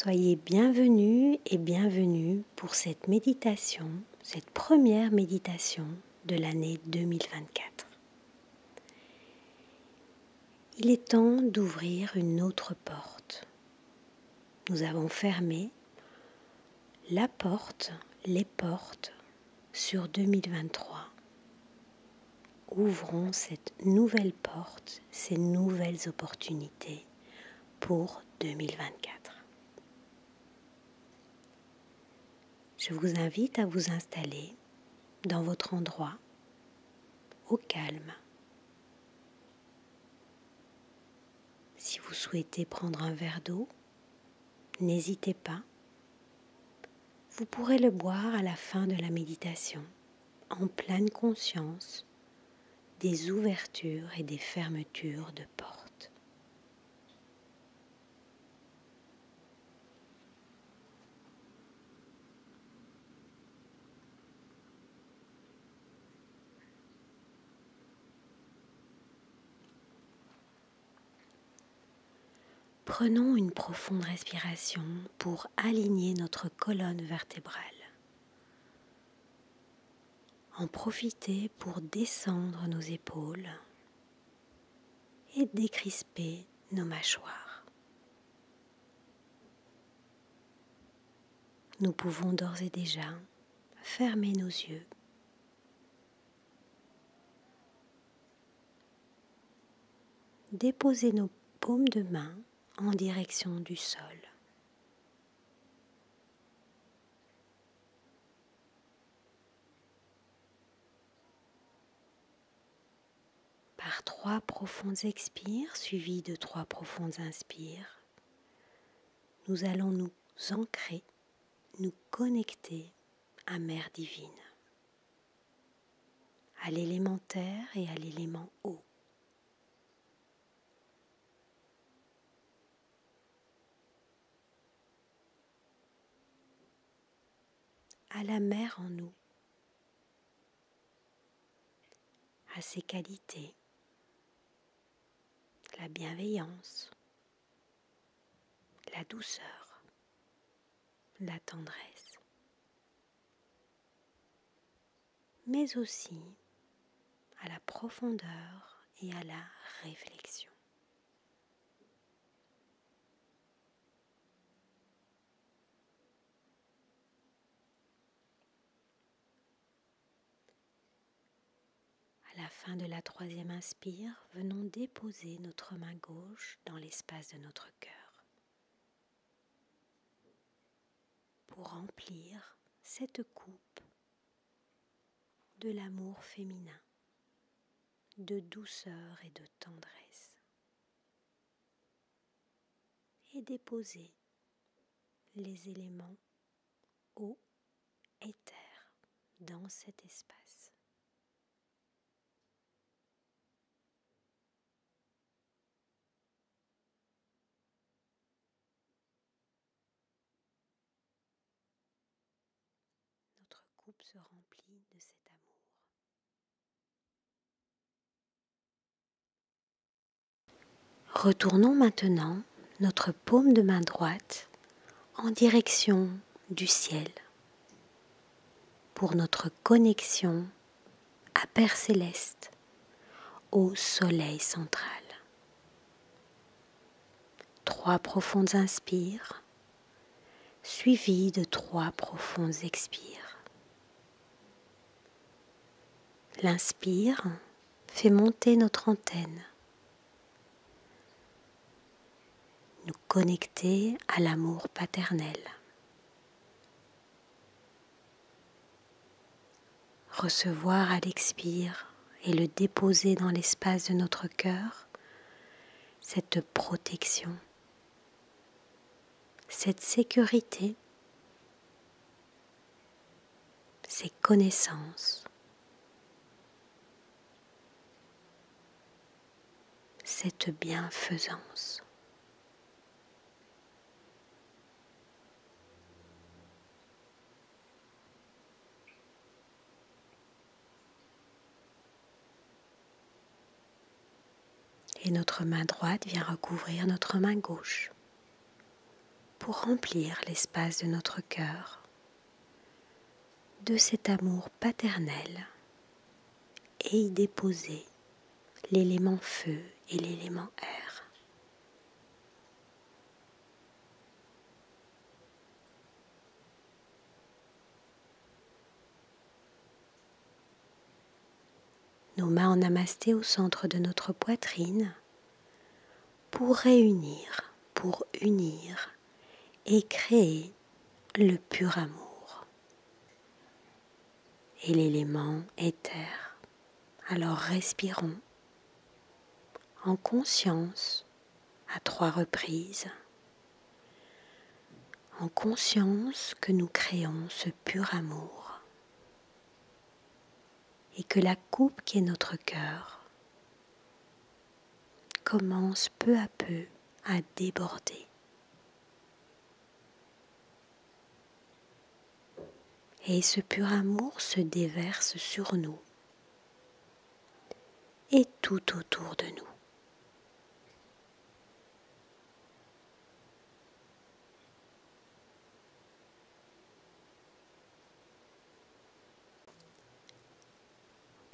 Soyez bienvenus et bienvenue pour cette méditation, cette première méditation de l'année 2024. Il est temps d'ouvrir une autre porte. Nous avons fermé la porte, les portes sur 2023. Ouvrons cette nouvelle porte, ces nouvelles opportunités pour 2024. Je vous invite à vous installer dans votre endroit, au calme. Si vous souhaitez prendre un verre d'eau, n'hésitez pas. Vous pourrez le boire à la fin de la méditation, en pleine conscience des ouvertures et des fermetures de portes. Prenons une profonde respiration pour aligner notre colonne vertébrale. En profiter pour descendre nos épaules et décrisper nos mâchoires. Nous pouvons d'ores et déjà fermer nos yeux. Déposer nos paumes de main en direction du sol. Par 3 profondes expires suivies de 3 profondes inspires, nous allons nous ancrer, nous connecter à Mère Divine, à l'élémentaire et à l'élément eau. À la mère en nous, à ses qualités, la bienveillance, la douceur, la tendresse, mais aussi à la profondeur et à la réflexion. À la fin de la 3e inspire, venons déposer notre main gauche dans l'espace de notre cœur pour remplir cette coupe de l'amour féminin, de douceur et de tendresse, et déposer les éléments eau et terre dans cet espace. Notre coupe se remplit de cet amour. Retournons maintenant notre paume de main droite en direction du ciel pour notre connexion à Père Céleste, au Soleil central. 3 profondes inspires suivies de 3 profondes expires. L'inspire fait monter notre antenne, nous connecter à l'amour paternel. Recevoir à l'expire et le déposer dans l'espace de notre cœur, cette protection, cette sécurité, ces connaissances, cette bienfaisance. Et notre main droite vient recouvrir notre main gauche. pour remplir l'espace de notre cœur de cet amour paternel et y déposer l'élément feu et l'élément air. Nos mains en namasté au centre de notre poitrine pour réunir, pour unir et créer le pur amour et l'élément éther. Alors respirons en conscience à 3 reprises, en conscience que nous créons ce pur amour et que la coupe qui est notre cœur commence peu à peu à déborder. Et ce pur amour se déverse sur nous et tout autour de nous.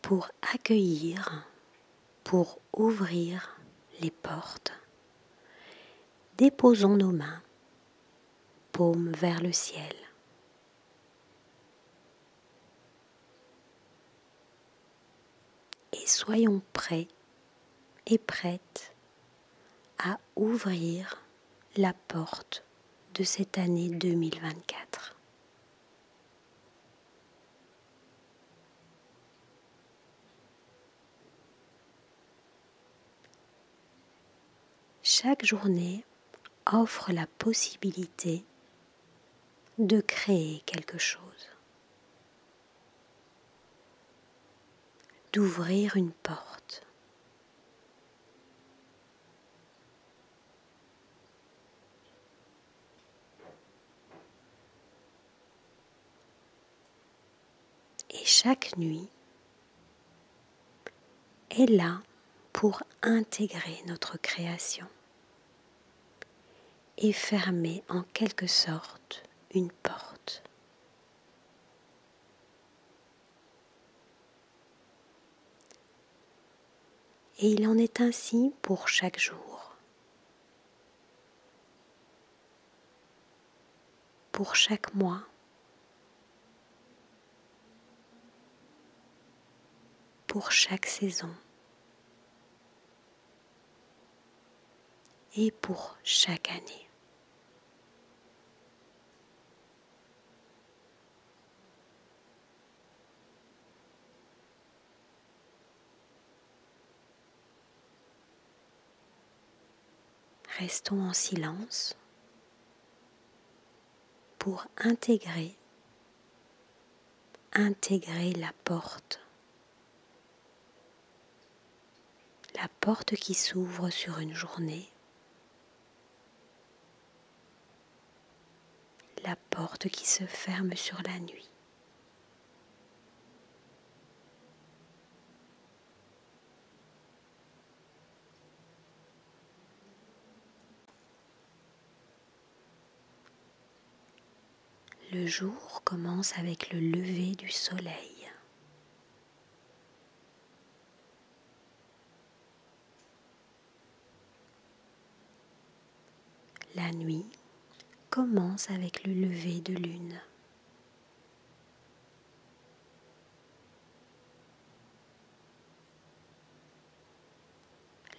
Pour accueillir, pour ouvrir les portes, déposons nos mains, paumes vers le ciel. Et soyons prêts et prêtes à ouvrir la porte de cette année 2024. Chaque journée offre la possibilité de créer quelque chose, d'ouvrir une porte. Et chaque nuit est là pour intégrer notre création et fermer en quelque sorte une porte. Et il en est ainsi pour chaque jour, pour chaque mois, pour chaque saison et pour chaque année. Restons en silence pour intégrer la porte qui s'ouvre sur une journée, la porte qui se ferme sur la nuit. Le jour commence avec le lever du soleil. La nuit commence avec le lever de lune.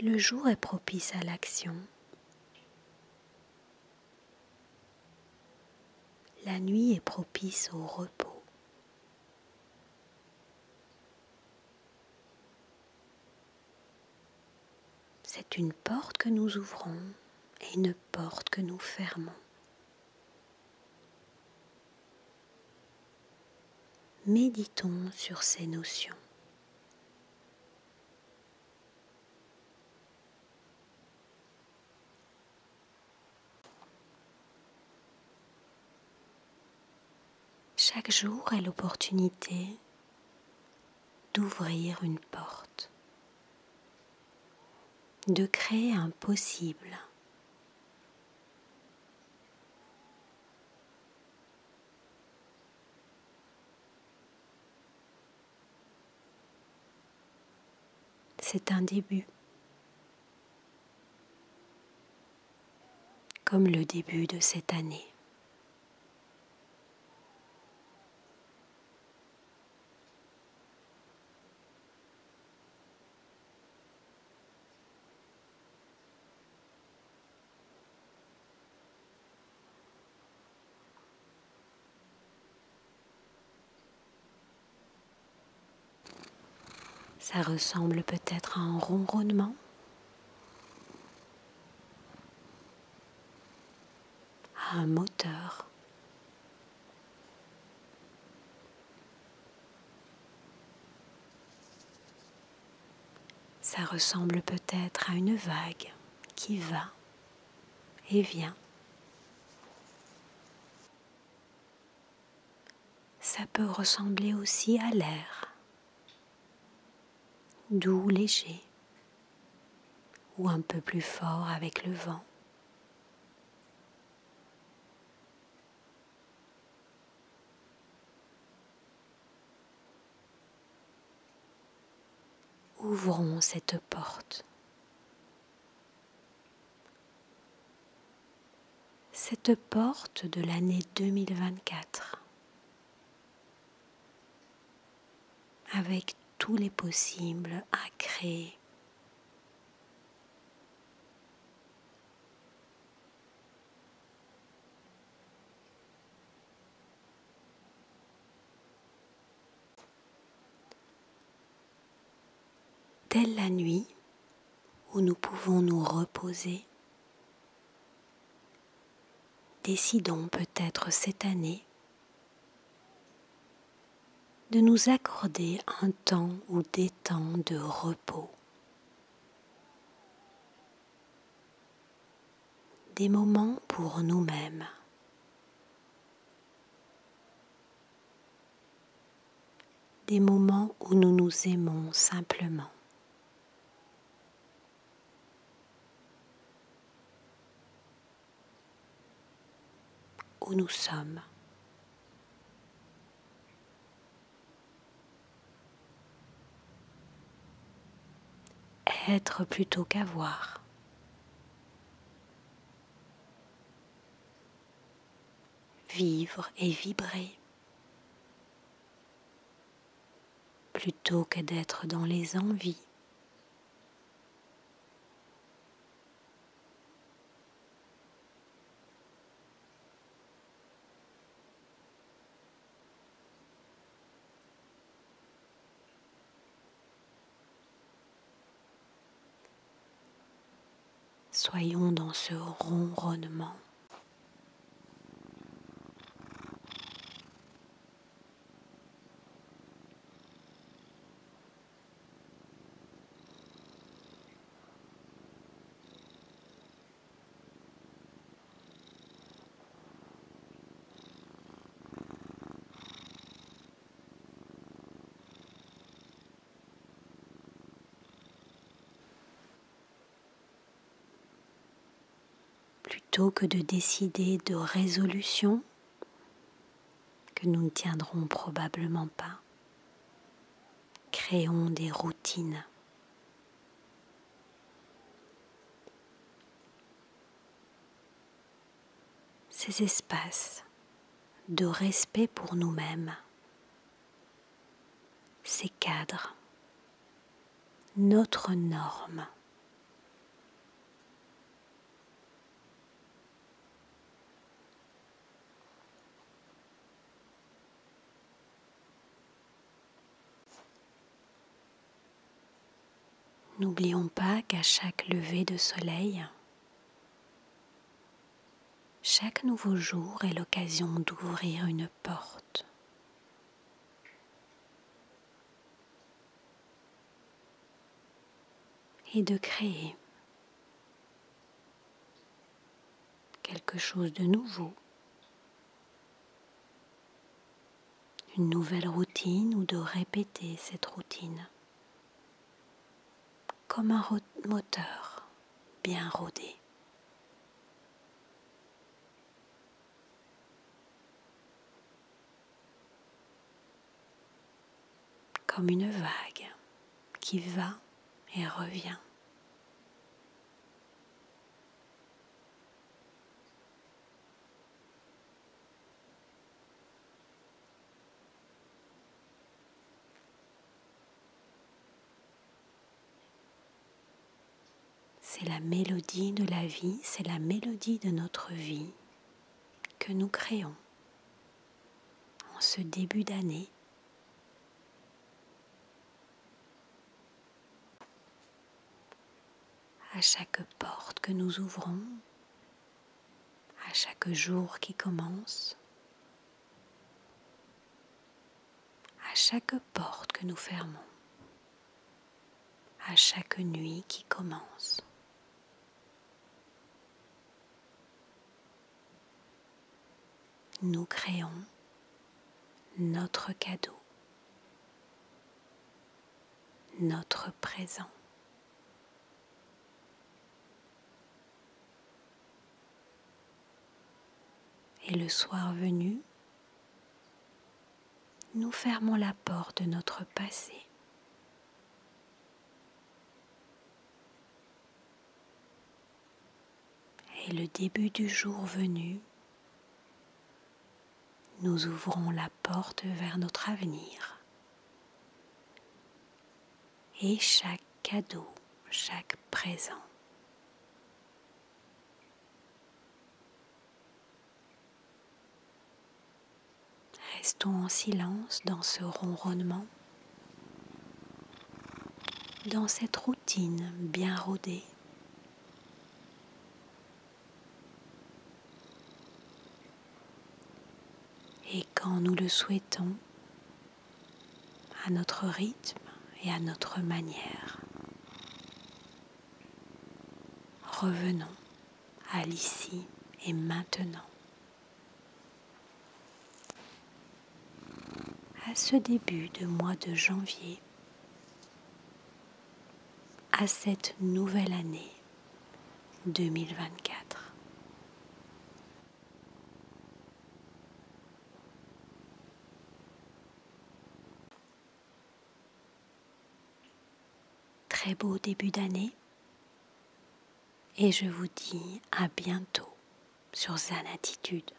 Le jour est propice à l'action. La nuit est propice au repos. C'est une porte que nous ouvrons et une porte que nous fermons. Méditons sur ces notions. Chaque jour est l'opportunité d'ouvrir une porte, de créer un possible. c'est un début, comme le début de cette année. Ça ressemble peut-être à un ronronnement, à un moteur. Ça ressemble peut-être à une vague qui va et vient. Ça peut ressembler aussi à l'air, doux, léger, ou un peu plus fort avec le vent. Ouvrons cette porte. Cette porte de l'année 2024, avec tous les possibles à créer. Telle la nuit où nous pouvons nous reposer, décidons peut-être cette année de nous accorder un temps ou des temps de repos, des moments pour nous-mêmes, des moments où nous nous aimons simplement. Où nous sommes. Être plutôt qu'avoir. Vivre et vibrer. Plutôt que d'être dans les envies. Soyons dans ce ronronnement. Plutôt que de décider de résolutions que nous ne tiendrons probablement pas, créons des routines. Ces espaces de respect pour nous-mêmes, ces cadres, notre norme. N'oublions pas qu'à chaque lever de soleil, chaque nouveau jour est l'occasion d'ouvrir une porte. Et de créer quelque chose de nouveau, une nouvelle routine ou de répéter cette routine comme un moteur bien rodé. Comme une vague qui va et reviens. C'est la mélodie de la vie, c'est la mélodie de notre vie que nous créons en ce début d'année. À chaque porte que nous ouvrons, à chaque jour qui commence, à chaque porte que nous fermons, à chaque nuit qui commence. Nous créons notre cadeau, notre présent. Et le soir venu, nous fermons la porte de notre passé. Et le début du jour venu, nous ouvrons la porte vers notre avenir. Et chaque cadeau, chaque présent. Restons en silence dans ce ronronnement, dans cette routine bien rodée. Et quand nous le souhaitons, à notre rythme et à notre manière, revenons à l'ici et maintenant. À ce début de mois de janvier, à cette nouvelle année 2024. Très beau début d'année et je vous dis à bientôt sur Zen Attitude.